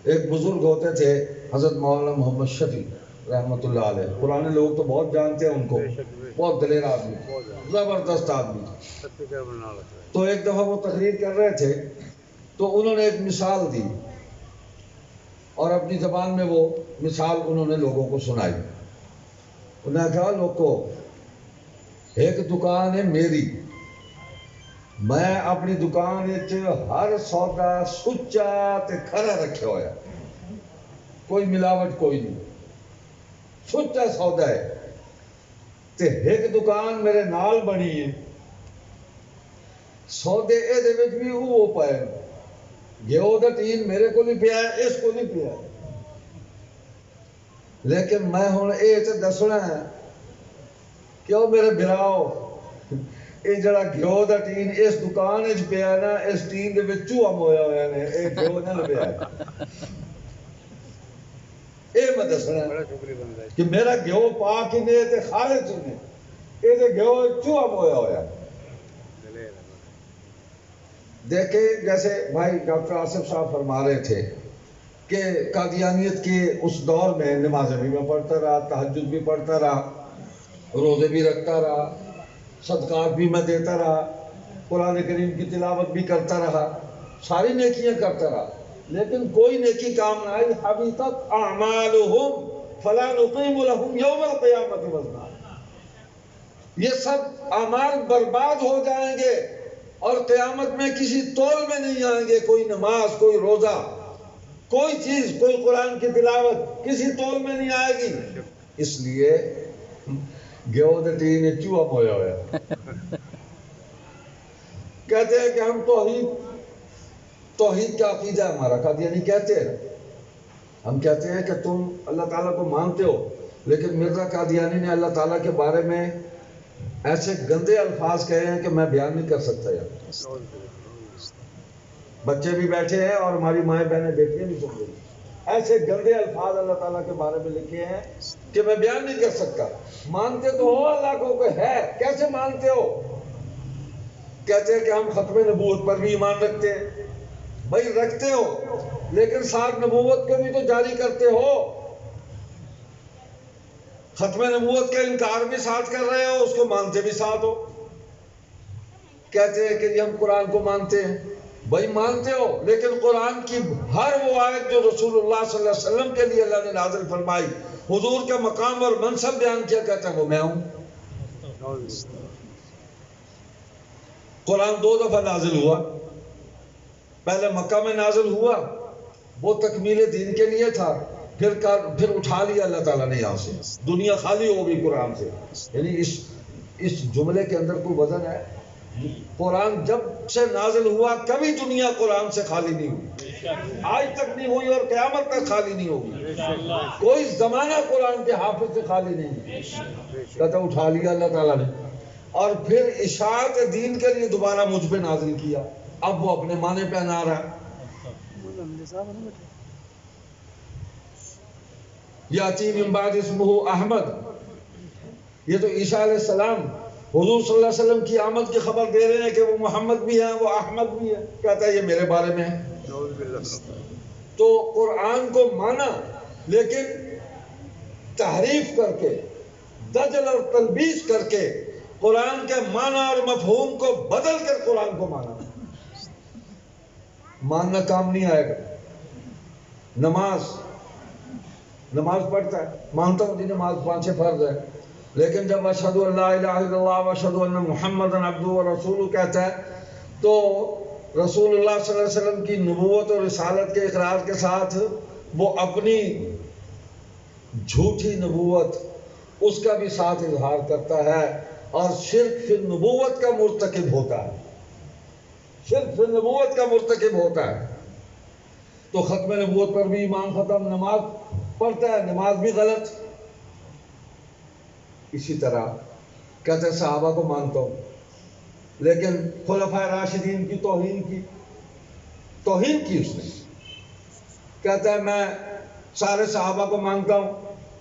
Speaker 1: ایک بزرگ ہوتے تھے حضرت مولانا محمد شفیع رحمۃ اللہ علیہ. پرانے لوگ تو بہت جانتے ہیں ان کو. بہت دلیر آدمی, زبردست آدمی. تو ایک دفعہ وہ تقریر کر رہے تھے تو انہوں نے ایک مثال دی اور اپنی زبان میں وہ مثال انہوں نے لوگوں کو سنائی. انہوں نے کہا لوگوں ایک دکان ہے میری, میں اپنی دکان ہر سودا سچا تے کھرا رکھا ہوا, کوئی ملاوٹ کوئی نہیں, سچا سودا ہے. تے ایک دکان میرے نال بنی ہے, سودے اے وچ بھی وہ پائے, گیہوں دا ٹین میرے کو نہیں پیا ہے, اس کو نہیں پیا ہے. لیکن میں ہن اے تے دسنا ہے کیوں میرے بھراؤ, اے جڑا گھیو دا ٹین اس دکان وچ پیا نا, اس ٹین دے وچ چوہا مویا ہویا نے, اے گھیو نہ لبیا ہے. اے میں دسنا کہ میرا گھیو پاک ہی نے تے خالص ہی نے, اے تے گھیو چوہا مویا ہویا. دیکھیں جیسے بھائی ڈاکٹر آصف صاحب فرما رہے تھے کہ قادیانیت کے اس دور میں نمازیں بھی میں پڑھتا رہا, تہجد بھی پڑھتا رہا, روزے بھی رکھتا رہا, صدقات بھی میں دیتا رہا, قرآن کریم کی تلاوت بھی کرتا رہا, ساری نیکیاں کرتا رہا, لیکن کوئی نیکی کام نہ آئی. حبطت اعمالہم فلا نقیم لہم یوم القیامت وزنا. یہ سب اعمال برباد ہو جائیں گے اور قیامت میں کسی تول میں نہیں آئیں گے. کوئی نماز, کوئی روزہ, کوئی چیز, کوئی قرآن کی تلاوت کسی تول میں نہیں آئے گی. اس لیے گیو دے ٹین چوہا مویا ہوا. کہتے ہیں کہ ہم توحید کا عقیدہ ہمارا قادیانی کہتے ہیں. ہم کہتے ہیں کہ تم اللہ تعالیٰ کو مانتے ہو, لیکن مرزا قادیانی نے اللہ تعالیٰ کے بارے میں ایسے گندے الفاظ کہے ہیں کہ میں بیان نہیں کر سکتا یار. بچے بھی بیٹھے ہیں اور ہماری مائیں بہنیں بیٹھیاں بھی سن رہی ہیں. ایسے گندے الفاظ اللہ تعالیٰ کے بارے میں لکھے ہیں کہ میں بیان نہیں کر سکتا. مانتے تو ہو اللہ کو کہ ہے, کیسے مانتے ہو؟ کہتے ہیں کہ ہم ختم نبوت پر بھی ایمان رکھتے ہیں. بھائی رکھتے ہو, لیکن ساتھ نبوت کو بھی تو جاری کرتے ہو. ختم نبوت کا انکار بھی ساتھ کر رہے ہو, اس کو مانتے بھی ساتھ ہو. کہتے ہیں کہ ہم قرآن کو مانتے ہیں. بھائی مانتے ہو, لیکن قرآن کی ہر وہ آیت جو رسول اللہ صلی اللہ علیہ وسلم کے لیے اللہ نے نازل فرمائی, حضور کا مقام اور منصب بیان کیا, کہتا ہے وہ میں ہوں. قرآن 2 دفعہ نازل ہوا. پہلے مکہ میں نازل ہوا, وہ تکمیل دین کے لیے تھا. پھر اٹھا لیا اللہ تعالیٰ نے یہاں سے, دنیا خالی ہو گئی قرآن سے. یعنی اس جملے کے اندر کوئی وزن ہے. قرآن جب سے نازل ہوا کبھی دنیا قرآن سے خالی نہیں ہوئی, آج تک نہیں ہوئی اور قیامت تک خالی نہیں ہوگی. کوئی زمانہ قرآن کے حافظ سے خالی نہیں ہے. کہتا اٹھا لیا اللہ تعالیٰ نے, اور پھر اشاعت دین کے لیے دوبارہ مجھ پہ نازل کیا. اب وہ اپنے معنی پہ نہ رہا. یاتی من بعد اسمہ احمد, یہ تو عیسیٰ علیہ السلام حضور صلی اللہ علیہ وسلم کی آمد کی خبر دے رہے ہیں کہ وہ محمد بھی ہیں, وہ احمد بھی ہے. کہتا ہے یہ میرے بارے میں ہے. تو قرآن کو مانا, لیکن تحریف کر کے, دجل اور تلبیس کر کے قرآن کے معنی اور مفہوم کو بدل کر قرآن کو ماننا کام نہیں آئے گا. نماز پڑھتا ہے, مانتا ہوں جی نماز 5 فرض ہے, لیکن جب اشہد ان لا الہ الا اللہ واشہد ان محمد عبدہ ورسولہ کہتا ہے تو رسول اللہ صلی اللہ علیہ وسلم کی نبوت اور رسالت کے اقرار کے ساتھ وہ اپنی جھوٹی نبوت اس کا بھی ساتھ اظہار کرتا ہے, اور شرک فی النبوت کا مرتکب ہوتا ہے. شرک فی النبوت کا مرتکب ہوتا ہے. تو ختم نبوت پر بھی ایمان ختم, نماز پڑھتا ہے, نماز بھی غلط. اسی طرح کہتے ہیں صحابہ کو مانتا ہوں، لیکن خلفائے راشدین کی توہین کی اس نے. کہتا ہے میں سارے صحابہ کو مانتا ہوں،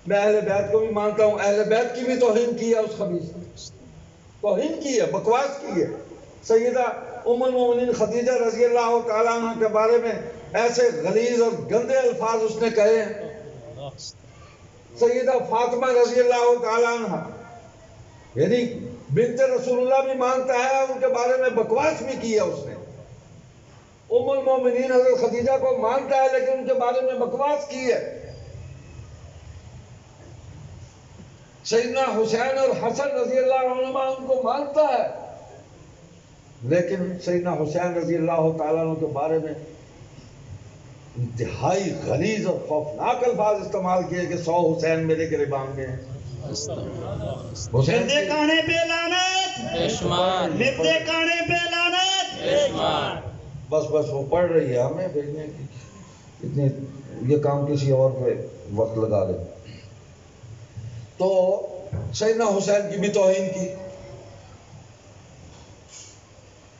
Speaker 1: میں اہل بیت کو بھی مانتا ہوں، اہل بیت کی بھی توہین کی ہے اس خبیث نے. توہین کی ہے، بکواس کی ہے. سیدہ ام المومنین خدیجہ رضی اللہ تعالیٰ عنہ کے بارے میں ایسے غلیظ اور گندے الفاظ اس نے کہے ہیں. سیدہ فاطمہ رضی اللہ تعالیٰ عنہ یعنی بنت رسول اللہ بھی مانتا ہے، ان کے بارے میں بکواس بھی کی ہے اس نے. ام المومنین حضرت خدیجہ کو مانتا ہے لیکن ان کے بارے میں بکواس کی ہے. سیدنا حسین اور حسن رضی اللہ عنہما ان کو مانتا ہے، لیکن سیدنا حسین رضی اللہ تعالیٰ عنہ کے بارے میں انتہائی غلیظ اور خوفناک الفاظ استعمال کیے کہ 100 حسین میرے گریبان میں ہیں. حسین
Speaker 3: مردے کانے پہ لعنت، مردے کانے پہ لعنت.
Speaker 1: بس وہ پڑھ رہی ہے، ہمیں بھیجنے کی اتنی، یہ کام کسی اور پہ وقت لگا دے. تو سیدنا حسین کی بھی توہین کی.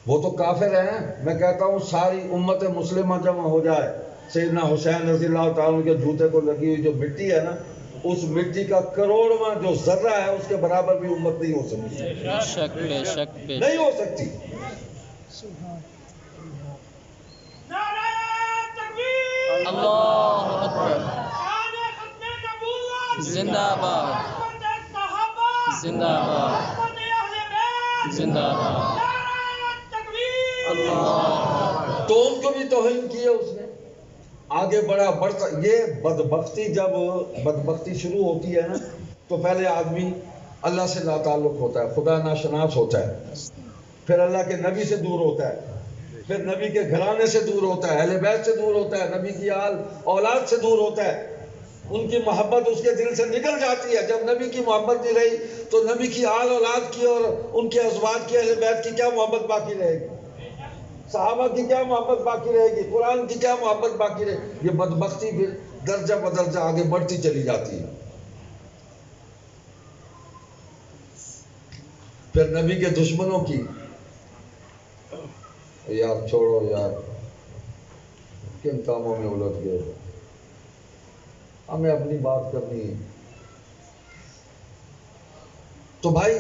Speaker 1: وہ تو کافر ہیں. میں کہتا ہوں ساری امت مسلمہ جمع ہو جائے، سیدنا حسین رضی اللہ تعالیٰ کے جوتے کو لگی ہوئی جو مٹی ہے نا، اس مٹی کا کروڑواں جو ذرہ ہے اس کے برابر بھی امت نہیں ہو سکتی، نہیں ہو سکتی.
Speaker 4: اللہ اکبر. زندہ باد، زندہ باد، زندہ باد. اللہ.
Speaker 1: تو ان کو بھی توہین کی ہے اس نے. آگے بڑھتا یہ بدبختی، جب بدبختی شروع ہوتی ہے نا تو پہلے آدمی اللہ سے لا تعلق ہوتا ہے، خدا ناشناس ہوتا ہے، پھر اللہ کے نبی سے دور ہوتا ہے، پھر نبی کے گھرانے سے دور ہوتا ہے، اہل بیت سے دور ہوتا ہے، نبی کی اولاد سے دور ہوتا ہے. ان کی محبت اس کے دل سے نکل جاتی ہے. جب نبی کی محبت نہیں رہی تو نبی کی اولاد کی اور ان کے ازواج کی، اہل بیت کی کیا محبت باقی رہے گی؟ صحابہ کی کیا محبت باقی رہے گی؟ قرآن کی کیا محبت باقی رہے گی؟ یہ بدبختی پھر درجہ بدرجہ آگے بڑھتی چلی جاتی ہے. پھر نبی کے دشمنوں کی، یار چھوڑو یار، کن کاموں میں الجھ گئے، ہمیں اپنی بات کرنی ہے. تو بھائی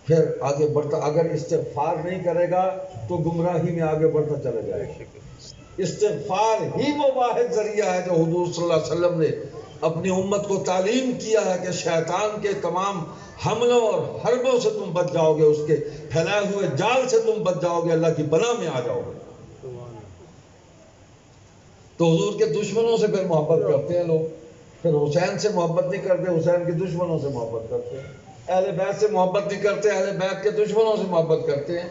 Speaker 1: پھر آگے بڑھتا، اگر استغفار نہیں کرے گا تو گمراہی میں آگے بڑھتا چلا جائے گا. استغفار ہی وہ واحد ذریعہ ہے جو حضور صلی اللہ علیہ وسلم نے اپنی امت کو تعلیم کیا ہے کہ شیطان کے تمام حملوں اور حربوں سے تم بچ جاؤ گے، اس کے پھیلائے ہوئے جال سے تم بچ جاؤ گے، اللہ کی پناہ میں آ جاؤ گے. تو حضور کے دشمنوں سے پھر محبت کرتے ہیں لوگ. پھر حسین سے محبت نہیں کرتے، حسین کے دشمنوں سے محبت کرتے ہیں. اہل بیت سے محبت نہیں کرتے، اہل بیت کے دشمنوں سے محبت کرتے ہیں.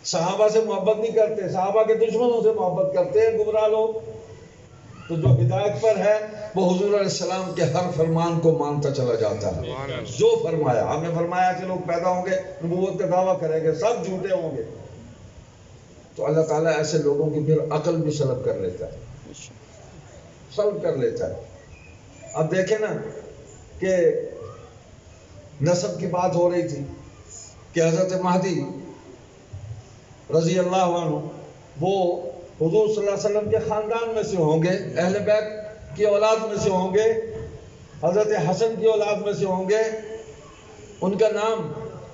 Speaker 1: صحابہ سے محبت نہیں کرتے، صحابہ کے دشمنوں سے محبت کرتے ہیں گمراہ لوگ. تو جو ہدایت پر ہے وہ حضور علیہ السلام کے ہر فرمان کو مانتا چلا جاتا ہے. جو فرمایا، ہم نے فرمایا کہ لوگ پیدا ہوں گے نبوت کا دعویٰ کریں گے، سب جھوٹے ہوں گے. تو اللہ تعالیٰ ایسے لوگوں کی پھر عقل بھی سلب کر لیتا ہے، سلب کر لیتا ہے. اب دیکھیں نا کہ نسب کی بات ہو رہی تھی کہ حضرت مہدی رضی اللہ عنہ وہ حضور صلی اللہ علیہ وسلم کے خاندان میں سے ہوں گے، اہل بیت کی اولاد میں سے ہوں گے، حضرت حسن کی اولاد میں سے ہوں گے. ان کا نام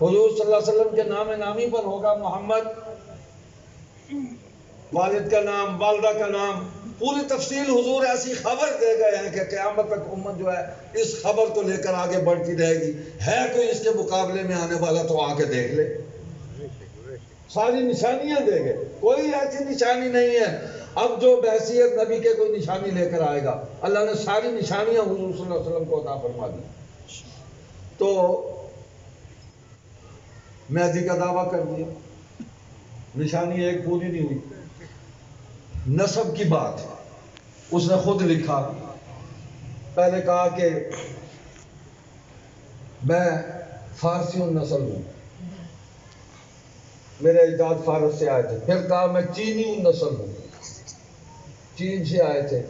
Speaker 1: حضور صلی اللہ علیہ وسلم کے نام نامی پر ہوگا محمد. والد کا نام، والدہ کا نام، پوری تفصیل حضور ایسی خبر دے گئے ہیں کہ قیامت تک امت جو ہے اس خبر کو لے کر آگے بڑھتی رہے گی. ہے کوئی اس کے مقابلے میں آنے والا تو آ کے دیکھ لے. ساری نشانیاں دے گئے، کوئی ایسی نشانی نہیں ہے اب جو بحیثیت نبی کے کوئی نشانی لے کر آئے گا. اللہ نے ساری نشانیاں حضور صلی اللہ علیہ وسلم کو عطا فرما دی. تو مہدی کا دعویٰ کر دیا، نشانی ایک پوری نہیں ہوئی. نسب کی بات اس نے خود لکھا. پہلے کہا کہ میں فارسی النسل ہوں، میرے اجداد فارس سے آئے تھے. پھر کہا میں چینی النسل ہوں، چین سے آئے تھے.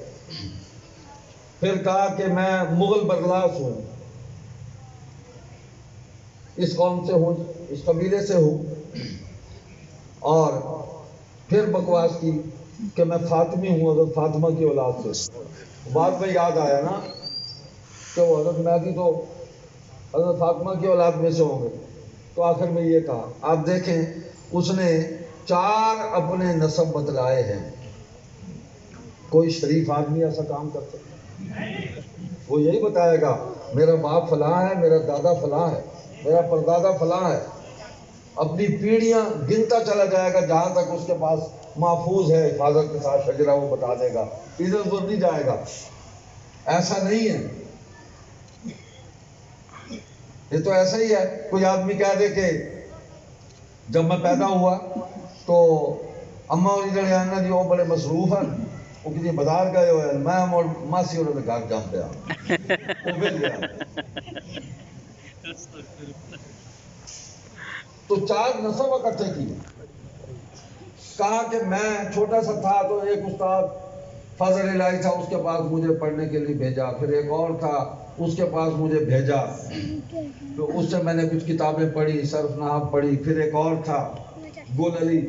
Speaker 1: پھر کہا کہ میں مغل برلاس ہوں، اس قوم سے ہوں، اس قبیلے سے ہوں، اور پھر بکواس کی کہ میں فاطمی ہوں، حضرت فاطمہ کی اولاد سے۔ بعد میں یاد آیا نا کہ وہ حضرت مہدی تو حضرت فاطمہ کی اولاد میں سے ہوں گے، تو آخر میں یہ کہا۔ آپ دیکھیں اس نے 4 اپنے نسب بتلائے ہیں۔ کوئی شریف آدمی ایسا کام کرتا ہے؟ وہ یہی بتائے گا میرا باپ فلاں ہے، میرا دادا فلاں ہے، میرا پردادا فلاں ہے، اپنی پیڑھیاں گنتا چلا جائے گا جہاں تک اس کے پاس محفوظ ہے حفاظت کے ساتھ شجرہ، وہ بتا دے گا، ادھر ادھر نہیں جائے گا۔ ایسا نہیں ہے، یہ تو ایسا ہی ہے۔ کوئی آدمی کہہ دے کہ جب میں پیدا ہوا تو اما اور ادھر آنا جی وہ بڑے مصروف ہیں، وہ کسی بازار گئے ہوئے ہیں، میں اور ماسی اور گھر جام پہ وہ مل گیا۔ تو 4 نسب اکٹھے کیے۔ کہا کہ میں چھوٹا سا تھا تو ایک استاد فضل الہی تھا، اس کے پاس مجھے پڑھنے کے لیے بھیجا، پھر ایک اور تھا اس کے پاس مجھے بھیجا، تو اس سے میں نے کچھ کتابیں پڑھی، صرف نحو پڑھی، پھر ایک اور تھا گل علی،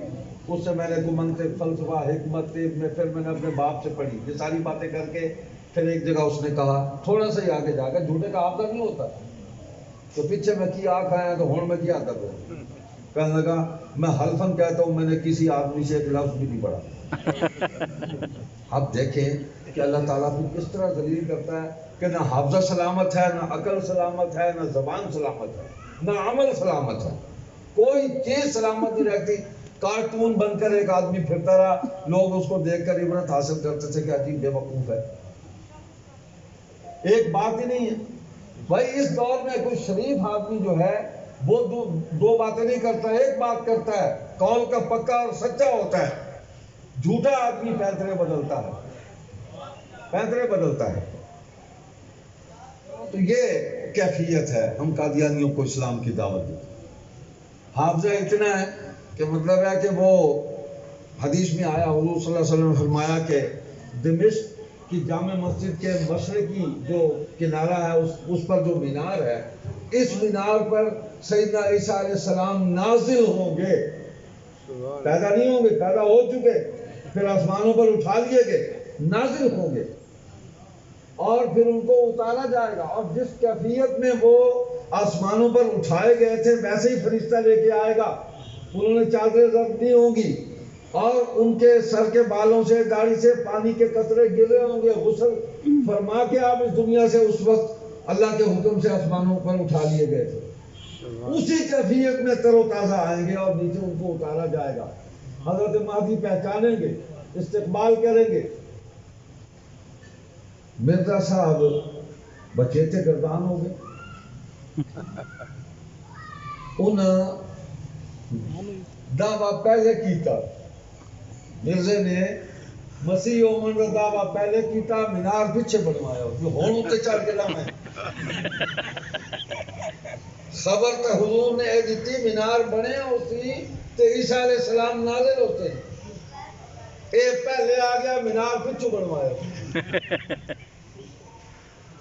Speaker 1: اس سے میں نے کوئی منطق، فلسفہ، حکمت، میں پھر میں نے اپنے باپ سے پڑھی۔ یہ ساری باتیں کر کے پھر ایک جگہ اس نے کہا، تھوڑا سا ہی آگے جا کر، جھوٹے کا آدھا نہیں ہوتا تو پیچھے میں کی آنکھ آیا تو ہون میں کیا ادب ہے۔ کہنے لگا میں حلفاً کہتا ہوں میں نے کسی آدمی سے ایک لفظ بھی نہیں پڑھا۔ اب دیکھیں کہ اللہ تعالیٰ بھی کس طرح ذلیل کرتا ہے کہ نہ حافظہ سلامت ہے، نہ عقل سلامت ہے، نہ زبان سلامت ہے، نہ عمل سلامت ہے، کوئی چیز سلامت نہیں رہتی۔ کارٹون بن کر ایک آدمی پھرتا رہا، لوگ اس کو دیکھ کر عبرت حاصل کرتے تھے کہ عجیب بے وقوف ہے۔ ایک بات ہی نہیں ہے بھائی، اس دور میں کوئی شریف آدمی جو ہے وہ دو باتیں نہیں کرتا، ایک بات کرتا ہے، قول کا پکا اور سچا ہوتا ہے۔ جھوٹا آدمی پینترے بدلتا ہے، پینترے بدلتا ہے۔ تو یہ کیفیت ہے، ہم قادیانیوں کو اسلام کی دعوت دیتے ہیں۔ حافظہ اتنا ہے کہ مطلب ہے کہ وہ حدیث میں آیا، حضور صلی اللہ علیہ وسلم نے فرمایا کہ دمشق کی جامع مسجد کے مشرقی جو کنارہ ہے اس پر جو مینار ہے، اس مینار پر سیدنا عیسیٰ علیہ السلام نازل ہوں گے، پیدا نہیں ہوں گے، پیدا ہو چکے، پھر آسمانوں پر اٹھا لیے گئے، نازل ہوں گے اور پھر ان کو اتارا جائے گا، اور جس کیفیت میں وہ آسمانوں پر اٹھائے گئے تھے ویسے ہی فرشتہ لے کے آئے گا۔ انہوں نے چادریں ضرب نہیں ہوں گی، اور ان کے سر کے بالوں سے، داڑھی سے پانی کے قطرے گرے ہوں گے، غسل فرما کے آپ اس دنیا سے اس وقت اللہ کے حکم سے آسمانوں پر اٹھا لیے گئے تھے۔ اسی کیفیت میں تر و تازہ آئیں گے اور نیچے ان کو اتارا جائے گا۔ حضرت مہدی پہچانیں گے، استقبال کریں گے۔ مرزا صاحب بچے تھے، گردان ہو گئے۔ ان دعویٰ پہلے کیتا، مرزے نے مسیح اومن کا دعویٰ پہلے کیتا، مینار پیچھے بنوایا، ہون اتے چڑھ کے لمحے خبر تے حضور نے اے دیتی مینار بنے ہوتی تے عیسیٰ علیہ السلام نازل ہوتے، اے پہلے آ گیا، مینار پیچھے بنوایا۔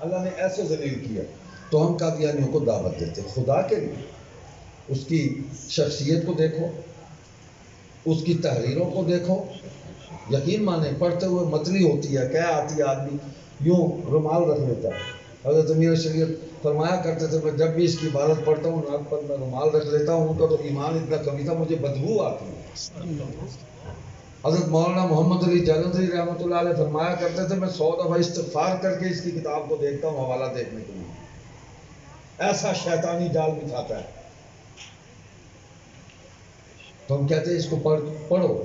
Speaker 1: اللہ نے ایسے ذلیل کیا۔ تو ہم قادیانیوں کو دعوت دیتے خدا کے لیے، اس کی شخصیت کو دیکھو، اس کی تحریروں کو دیکھو، یقین مانیں پڑھتے ہوئے متلی ہوتی ہے، کیا آتی ہے، آدمی یوں رومال رکھ لیتا ہے۔ حضرت امیر شریعت فرمایا کرتے تھے میں جب بھی اس کی عبارت پڑھتا ہوں ناک پر میں رومال رکھ لیتا ہوں، ان کا تو ایمان اتنا کمی تھا مجھے بدبو آتی ہے۔ حضرت مولانا محمد علی جلندھری رحمۃ اللہ علیہ فرمایا کرتے تھے میں 100 دفعہ استغفار کر کے اس کی کتاب کو دیکھتا ہوں حوالہ دیکھنے کے لیے، ایسا شیطانی جال بچھاتا ہے۔ تو ہم کہتے ہیں اس کو پڑھو۔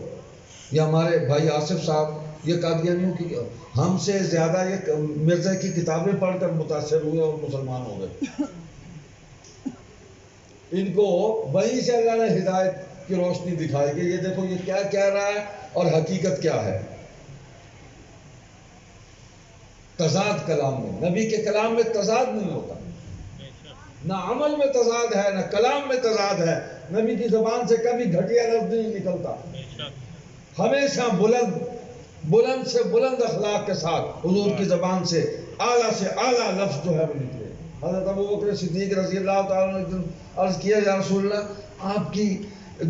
Speaker 1: یہ ہمارے بھائی آصف صاحب یہ قادیانیوں کی ہم سے زیادہ یہ مرزا کی کتابیں پڑھ کر متاثر ہوئے اور مسلمان ہو گئے۔ ان کو وہیں سے اللہ نے ہدایت کی روشنی دکھائی کہ یہ دیکھو یہ کیا کہہ رہا ہے اور حقیقت کیا ہے۔ تضاد کلام میں، نبی کے کلام میں تضاد نہیں ہوتا، نہ عمل میں تضاد ہے، نہ کلام میں تضاد ہے۔ نبی کی زبان سے کبھی گھٹیا لفظ نہیں نکلتا، ہمیشہ بلند سے بلند اخلاق کے ساتھ حضور کی زبان سے اعلیٰ لفظ جو ہے وہ نکلے۔ حضرت ابوبکر صدیق رضی اللہ تعالیٰ نے عرض کیا یا رسول اللہ آپ کی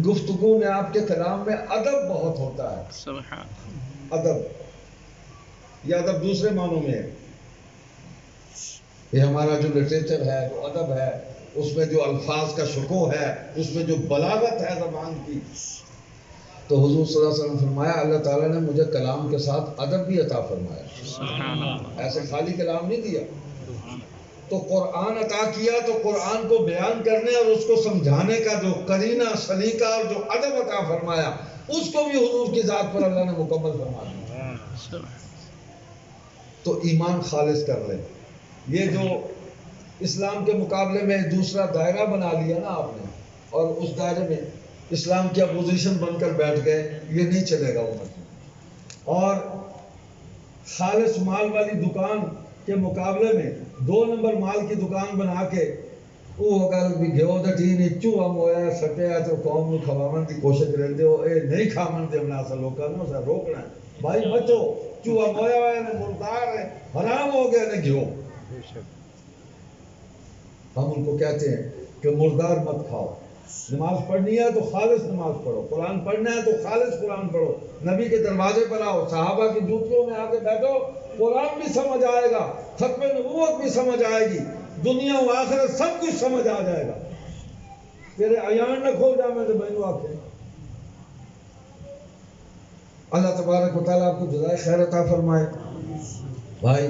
Speaker 1: گفتگو میں آپ کے کلام میں ادب بہت ہوتا ہے.
Speaker 4: سبحان
Speaker 1: ادب یہ ادب دوسرے معنوں میں ہے. یہ ہمارا جو لٹریچر ہے جو ادب ہے اس میں جو الفاظ کا شکوہ ہے اس میں جو بلاغت ہے زبان کی. تو حضور صلی اللہ علیہ وسلم فرمایا اللہ تعالیٰ نے مجھے کلام کے ساتھ ادب بھی عطا فرمایا.
Speaker 4: سبحان اللہ.
Speaker 1: ایسے خالی کلام نہیں دیا. تو قرآن عطا کیا تو قرآن کو بیان کرنے اور اس کو سمجھانے کا جو قرینہ سلیقہ اور جو ادب عطا فرمایا اس کو بھی حضور کی ذات پر اللہ نے مکمل فرما دیا. تو ایمان خالص کر لیں. یہ جو اسلام کے مقابلے میں دوسرا دائرہ بنا لیا نا آپ نے اور اس دائرے میں اسلام کی اپوزیشن بن کر بیٹھ گئے یہ نہیں چلے گا امت میں. اور خالص مال والی دکان کے مقابلے میں 2 نمبر مال کی دکان بنا کے وہ گل بھی گھیو دا ٹی نہیں چوہا مویا سٹیا تو قوم نو کھواون دی کوشش کرتے ہو اے نہیں کھاون دے بنا سا لوکاں نو اسا روکنا ہے. بھائی بچو چوہا مویا ہوا ہے مردار ہے حرام ہو گیا نے گھیو. ہم ان کو کہتے ہیں کہ مردار مت کھاؤ. نماز پڑھنی ہے تو خالص نماز پڑھو. قرآن پڑھنا ہے تو خالص قرآن پڑھو. نبی کے دروازے پر آؤ صحابہ کی جوتیوں میں آ کے بیٹھو. قرآن بھی سمجھ آئے گا ختم نبوت بھی سمجھ آئے گی دنیا و آخرت سب کچھ سمجھ آ جائے گا. تیرے ایان نہ کھول جا میں تو بہنوں آکھے. اللہ تبارک و تعالیٰ آپ کو جزائے خیر عطا فرمائے. بھائی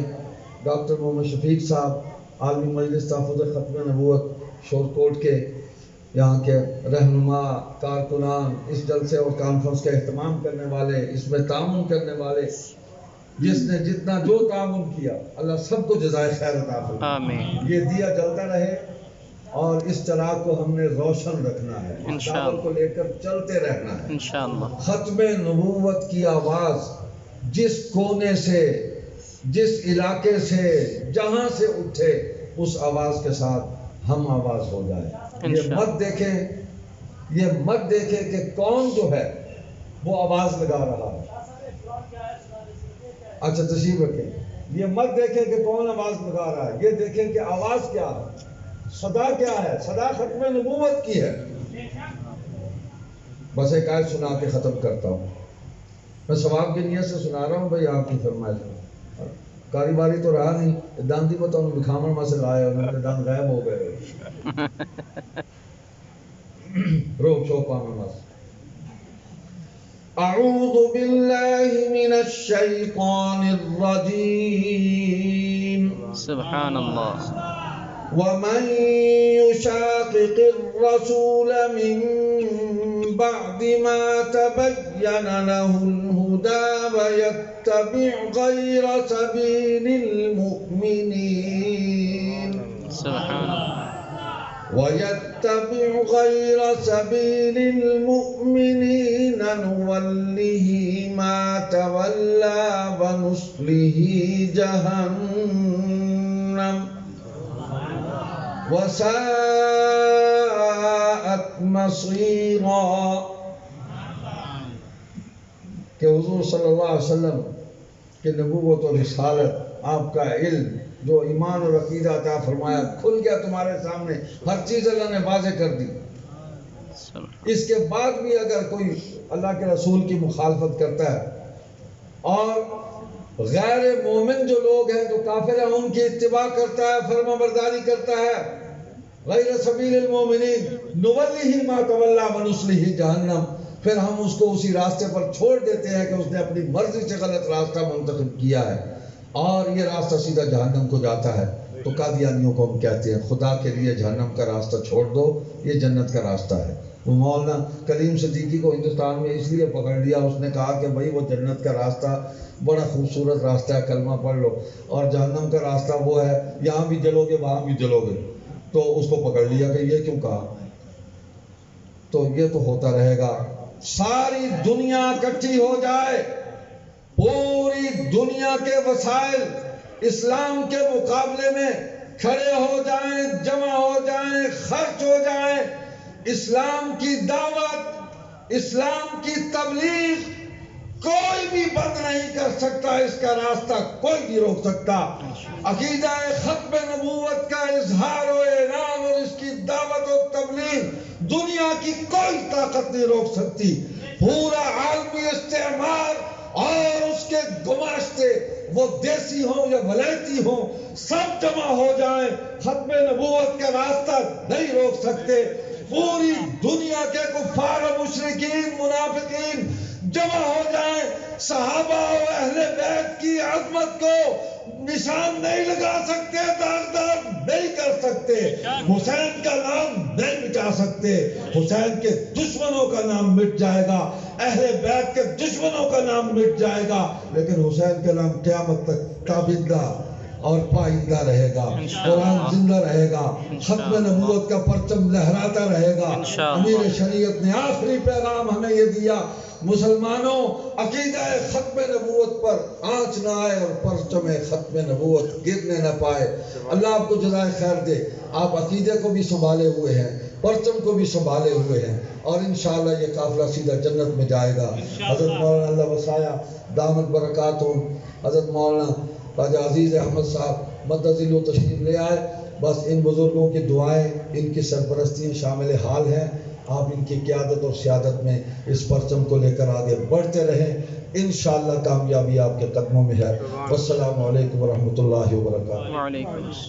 Speaker 1: ڈاکٹر محمد شفیق صاحب عالمی مجلس تحفظ ختم نبوت شور کوٹ کے یہاں کے رہنما کارکنان اس جلسے اور کانفرنس کا اہتمام کرنے والے اس میں تعاون کرنے والے جس نے جتنا جو تعاون کیا اللہ سب کو جزائے خیر عطا فرمائے.
Speaker 4: آمین.
Speaker 1: یہ دیا جلتا رہے اور اس چراغ کو ہم نے روشن رکھنا ہے دعوت کو لے کر چلتے رہنا ہے
Speaker 4: انشاءاللہ.
Speaker 1: ختم نبوت کی آواز جس کونے سے جس علاقے سے جہاں سے اٹھے اس آواز کے ساتھ ہم آواز ہو جائیں. یہ مت دیکھیں کہ کون جو ہے وہ آواز لگا رہا ہے. اچھا تشریف رکھیں. یہ مت دیکھیں کہ کون آواز لگا رہا ہے. یہ دیکھیں کہ آواز کیا ہے صدا کیا ہے. صدا ختم نبوت کی ہے. بس ایک آیت سنا کے ختم کرتا ہوں. میں ثواب کی نیت سے سنا رہا ہوں بھائی آپ کی فرمائش. کاری باری تو رہا نہیں داندی کو تو انہوں بکھامن میں سے لائے انہوں نے دان غائب ہو گئے. روک شوق پامن ماس. اعوذ باللہ من الشیطان الرجیم.
Speaker 4: سبحان اللہ.
Speaker 1: ومن يشاقق الرسول من بعد ما تبين له الهدى ويتبع غير سبيل المؤمنين
Speaker 4: سبحان اللہ.
Speaker 1: ويتبع غير سبيل المؤمنين نوله ما تولى ونصله جهنم وساءت مصيرا. کہ حضور صلی اللہ علیہ وسلم کہ نبوت و رسالت آپ کا علم جو ایمان اور عقیدہ عطا فرمایا کھل گیا تمہارے سامنے. ہر چیز اللہ نے واضح کر دی. اس کے بعد بھی اگر کوئی اللہ کے رسول کی مخالفت کرتا ہے اور غیر مومن جو لوگ ہیں جو کافر ہیں ان کی اتباع کرتا ہے فرما برداری کرتا ہے غیر سبیل المومنین نولیہ ما تولی ونصلہ جہنم پھر ہم اس کو اسی راستے پر چھوڑ دیتے ہیں کہ اس نے اپنی مرضی سے غلط راستہ منتخب کیا ہے اور یہ راستہ سیدھا جہنم کو جاتا ہے. تو قادیانیوں کو ہم کہتے ہیں خدا کے لیے جہنم کا راستہ چھوڑ دو یہ جنت کا راستہ ہے. وہ مولانا کلیم صدیقی کو ہندوستان میں اس لیے پکڑ لیا اس نے کہا کہ بھائی وہ جنت کا راستہ بڑا خوبصورت راستہ ہے کلمہ پڑھ لو اور جہنم کا راستہ وہ ہے یہاں بھی جلو گے وہاں بھی جلو گے. تو اس کو پکڑ لیا کہ یہ کیوں کہا. تو یہ تو ہوتا رہے گا. ساری دنیا اکٹھی ہو جائے پوری دنیا کے وسائل اسلام کے مقابلے میں کھڑے ہو جائیں جمع ہو جائیں خرچ ہو جائیں اسلام کی دعوت اسلام کی تبلیغ کوئی بھی بند نہیں کر سکتا، اس کا راستہ کوئی نہیں روک سکتا۔ عقیدہ ختم نبوت کا اظہار و اعلان اور اس کی دعوت و تبلیغ دنیا کی کوئی طاقت نہیں روک سکتی۔ پورا عالمی استعمار اور اس کے گماشتے، وہ دیسی ہوں یا ولایتی ہوں، سب جمع ہو جائیں، ختم نبوت کا راستہ نہیں روک سکتے۔ پوری دنیا کے کفار و مشرکین منافقین جمع ہو جائیں، صحابہ و اہل بیت کی عظمت کو نشان نہیں لگا سکتے، داغدار نہیں کر سکتے، حسین کا نام نہیں مٹا سکتے۔ حسین کے دشمنوں کا نام مٹ جائے گا، اہل بیت کے دشمنوں کا نام مٹ جائے گا، لیکن حسین کا نام قیامت تک تابندہ اور پائندہ رہے گا، قرآن زندہ رہے گا، ختم نبوت کا پرچم لہراتا رہے گا۔ امیر شریعت نے آخری پیغام ہمیں یہ دیا، مسلمانوں عقیدہ ختم نبوت پر آنچ نہ آئے اور پرچم ختم نبوت گرنے نہ پائے۔ اللہ آپ کو جزائے خیر دے، آپ عقیدے کو بھی سنبھالے ہوئے ہیں، پرچم کو بھی سنبھالے ہوئے ہیں، اور انشاءاللہ یہ قافلہ سیدھا جنت میں جائے گا۔ حضرت مولانا اللہ وسایہ دامت برکاتہم، حضرت مولانا خواجہ عزیز احمد صاحب مدد و تشریف لے آئے۔ بس ان بزرگوں کی دعائیں، ان کی سرپرستیاں شامل حال ہیں۔ آپ ان کی قیادت اور سیادت میں اس پرچم کو لے کر آگے بڑھتے رہیں، انشاءاللہ کامیابی آپ کے قدموں میں ہے۔ والسلام علیکم ورحمۃ اللہ وبرکاتہ۔
Speaker 4: وعلیکم السلام۔